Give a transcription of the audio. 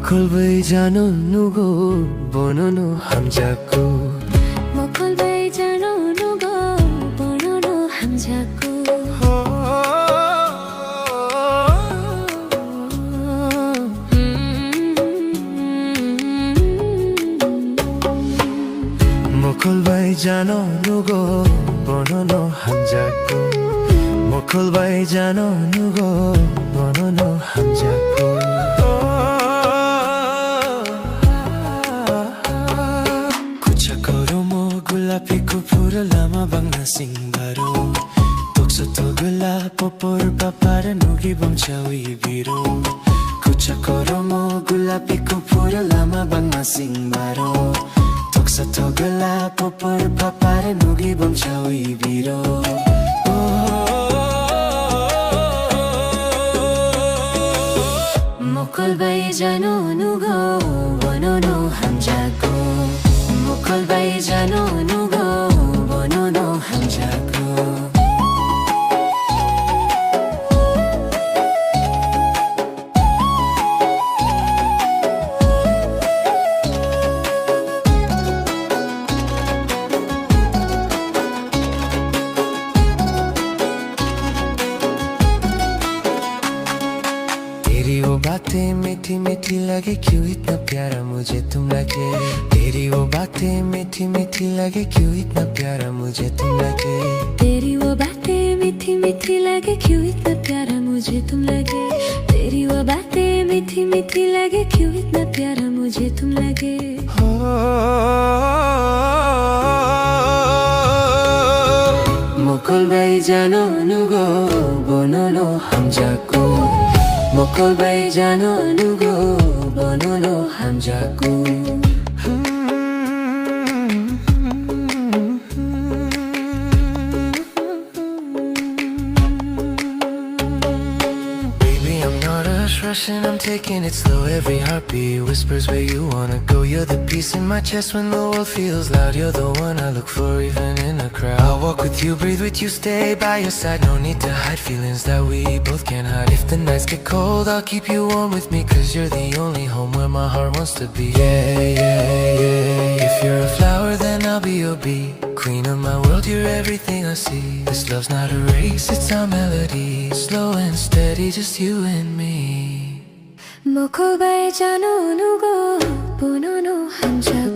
모콜베이 자노 누구 보노노 함자쿠 모콜베이 자노 누구 보노노 함자쿠 모콜베이 자노 누구 보노노 함자쿠 모콜베이 자노 누구 보노노 함자쿠 Gullapi pura lama bang nasing baro Tokso to gula popor papara nugi bang chawi biro Kucha koromo gullapi pura lama bang nasing baro Tokso to gula popor papara nugi bang chawi biro Mokolbai jano nugo bonono hamjago Mokolbai jano nugo bonono hamjago तेरी वो बातें मीठी मीठी लगे क्यों इतना प्यारा मुझे तुम लगे तेरी वो बातें मीठी मीठी लगे क्यों इतना प्यारा मुझे तुम लगे तेरी वो बातें मीठी मीठी लगे क्यों इतना प्यारा मुझे तुम लगे तेरी वो बातें मीठी मीठी लगे क्यों इतना प्यारा मुझे तुम लगे 모콜베이 자노 누구 보노노 함자쿠 모콜베이 자노 누구 보노노 함자쿠 Rushing, I'm taking it slow. Every heartbeat whispers where you wanna go. You're the peace in my chest when the world feels loud. You're the one I look for even in a crowd. I'll walk with you, breathe with you, stay by your side. No need to hide feelings that we both can't hide. If the nights get cold, I'll keep you warm with me, 'cause you're the only home where my heart wants to be. Yeah, yeah, yeah. If you're a flower, then I'll be your bee. Queen of my world, you're everything I see. This love's not a race, it's our melody. Slow and steady, just you and me. 모콜바이 자노 누구 보노노 함자고